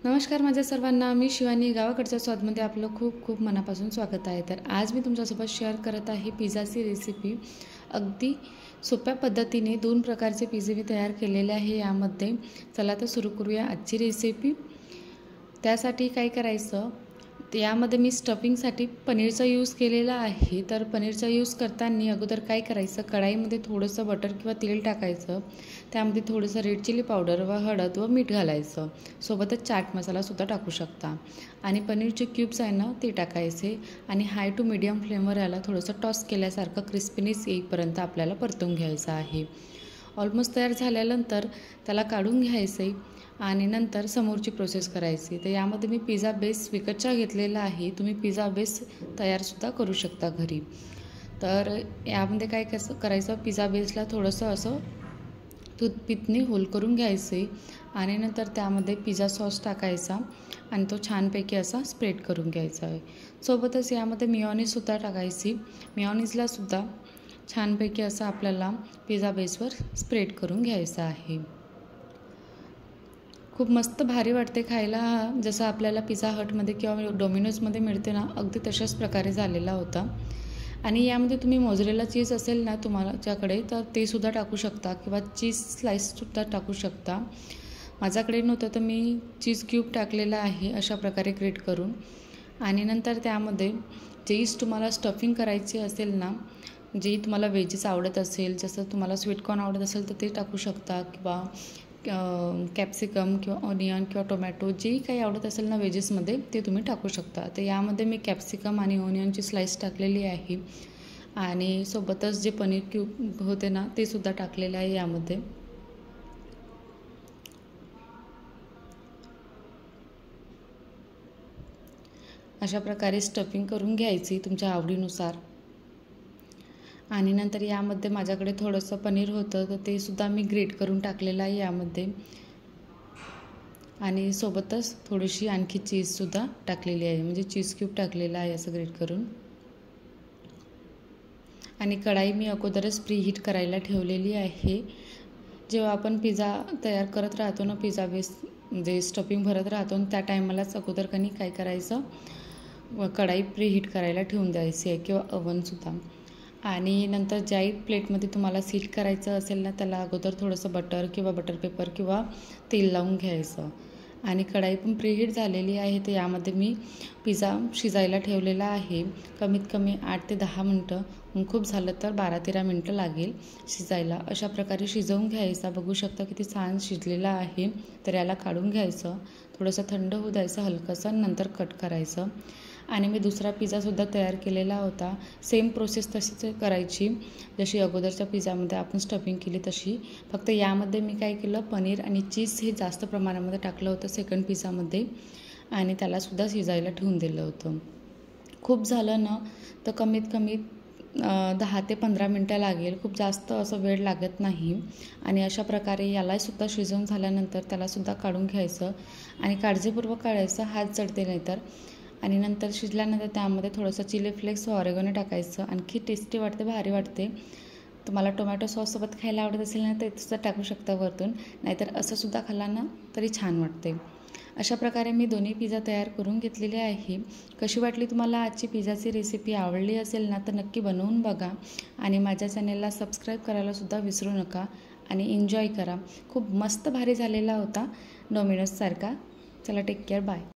नमस्कार माझ्या सर्वांना, मी शिवानी. गावाकडच्या स्वादमध्ये आपलं खूप खूप मनापासून स्वागत आहे. तर आज मी तुमच्यासोबत शेअर करत आहे पिझ्झाची रेसिपी. अगदी सोप्या पद्धतीने 2 प्रकारचे पिझ्झे मी तयार केलेले आहे यामध्ये. चला तर सुरू करूया आजची रेसिपी. त्यासाठी काय करायचं, यामध्ये मी स्टफिंगसाठी पनीरचा यूज केलेला आहे. तर पनीरचा यूज करताना अगोदर काय करायचं, कढाईमध्ये थोडंसं बटर किंवा तेल टाकायचं. त्यामध्ये थोडंसं रेड चिली पावडर व हळद व मीठ घालायचं. सोबतच चाट मसालासुद्धा टाकू शकता. आणि पनीरचे क्यूब्स आहे ना ते टाकायचे आणि हाय टू मीडियम फ्लेमवर याला थोडंसं टॉस केल्यासारखं क्रिस्पीनेस येईपर्यंत आपल्याला परतून घ्यायचं आहे. ऑलमोस्ट तयार झाल्यानंतर त्याला काढून घ्यायचे आणि नंतर समोरची प्रोसेस करायची. तर यामध्ये मी पिझ्झा बेस विकतचा घेतलेला आहे. तुम्ही पिझ्झा बेस तयारसुद्धा करू शकता घरी. तर यामध्ये काय करायचं, पिझ्झा बेसला थोडंसं असं टूथपिकने होल करून घ्यायचे आणि नंतर त्यामध्ये पिझ्झा सॉस टाकायचा आणि तो छानपैकी असा स्प्रेड करून घ्यायचा आहे. सोबतच यामध्ये मेयोनीजसुद्धा टाकायची. मेयोनीजलासुद्धा छानपैकी असं आपल्याला पिझ्झा बेसवर स्प्रेड करून घ्यायचं आहे. खूप मस्त भारी वाटते खायला. जसं आपल्याला पिझ्झा हटमध्ये किंवा डोमिनोजमध्ये मिळते ना, अगदी तशाच प्रकारे झालेला होता. आणि यामध्ये तुम्ही मोझरेला चीज असेल ना तुमच्याकडे, तर ते सुद्धा टाकू शकता किंवा चीज स्लाईससुद्धा टाकू शकता. माझ्याकडे नव्हतं तर मी चीज क्यूब टाकलेला आहे अशा प्रकारे ग्रेट करून. आणि नंतर त्यामध्ये जे तुम्हाला स्टफिंग करायची असेल ना, जे तुम्हाला व्हेजेस आवडत असेल, जसं तुम्हाला स्वीटकॉर्न आवडत असेल तर ते टाकू शकता किंवा कॅप्सिकम किंवा ऑनियन किंवा टोमॅटो जेही काही आवडत असेल ना व्हेजेसमध्ये ते तुम्ही टाकू शकता. तर यामध्ये मी कॅप्सिकम आणि ऑनियनची स्लाईस टाकलेली आहे आणि सोबतच जे पनीर क्यूब होते ना ते सुद्धा टाकलेले आहे यामध्ये. अशा प्रकारे स्टफिंग करून घ्यायची तुमच्या आवडीनुसार. आणि नंतर यामध्ये माझ्याकडे थोडंसं पनीर होतं तर ते सुद्धा मी ग्रेट करून टाकलेलं आहे यामध्ये. आणि सोबतच थोडीशी आणखी चीजसुद्धा टाकलेली आहे, म्हणजे चीज क्यूब टाकलेला आहे असं ग्रेट करून. आणि कढाई मी अगोदरच प्रीहीट करायला ठेवलेली आहे. जेव्हा आपण पिझ्झा तयार करत राहतो ना, पिझ्झा बेस म्हणजे स्टफिंग भरत राहतो त्या टायमालाच अगोदर काय करायचं, कढाई प्रीहीट करायला ठेवून द्यायची आहे किंवा ओव्हनसुद्धा. आणि नंतर ज्याही प्लेटमध्ये तुम्हाला सीट करायचं असेल ना, त्याला अगोदर थोडंसं बटर किंवा बटर पेपर किंवा तेल लावून घ्यायचं. आणि कढाई पण प्रीहीट झालेली आहे. तर यामध्ये मी पिझ्झा शिजायला ठेवलेला आहे. कमीत कमी 8 ते 10 मिनटं, खूप झालं तर 12-13 मिनटं लागेल शिजायला. अशा प्रकारे शिजवून घ्यायचा. बघू शकता किती छान शिजलेला आहे. तर याला काढून घ्यायचं, थोडंसं थंड होऊ द्यायचं हलकंसं, नंतर कट करायचं. आणि मी दुसरा पिझ्झासुद्धा तयार केलेला होता. सेम प्रोसेस तशीच करायची जशी अगोदरच्या पिझ्झामध्ये आपण स्टफिंग केली तशी. फक्त यामध्ये मी काय केलं, पनीर आणि चीज हे जास्त प्रमाणामध्ये टाकलं होतं सेकंड पिझ्झामध्ये आणि त्यालासुद्धा शिजायला ठेवून दिलं होतं. खूप झालं ना तर कमीत कमी 10 ते 15 मिनटं लागेल. खूप जास्त असं वेळ लागत नाही. आणि अशा प्रकारे यालासुद्धा शिजवून झाल्यानंतर त्यालासुद्धा काढून घ्यायचं आणि काळजीपूर्वक काढायचं, हात जळते नाही तर. आणि नंतर शिजल्यानंतर त्यामध्ये थोडंसं चिली फ्लेक्स व ऑरेगॅनो टाकायचं. आणखी टेस्टी वाटते, भारी वाटते. तुम्हाला टोमॅटो सॉससोबत खायला आवडत असेल ना तर सुद्धा टाकू शकता वरतून, नाहीतर असंसुद्धा खाल्ला ना तरी छान वाटते. अशा प्रकारे मी दोन्ही पिझ्झा तयार करून घेतलेले आहे. कशी वाटली तुम्हाला आजची पिझ्झाची रेसिपी? आवडली असेल ना तर नक्की बनवून बघा आणि माझ्या चॅनेलला सबस्क्राईब करायलासुद्धा विसरू नका आणि एन्जॉय करा. खूप मस्त भारी झालेला होता, डॉमिनोजसारखा. चला, टेक केअर, बाय.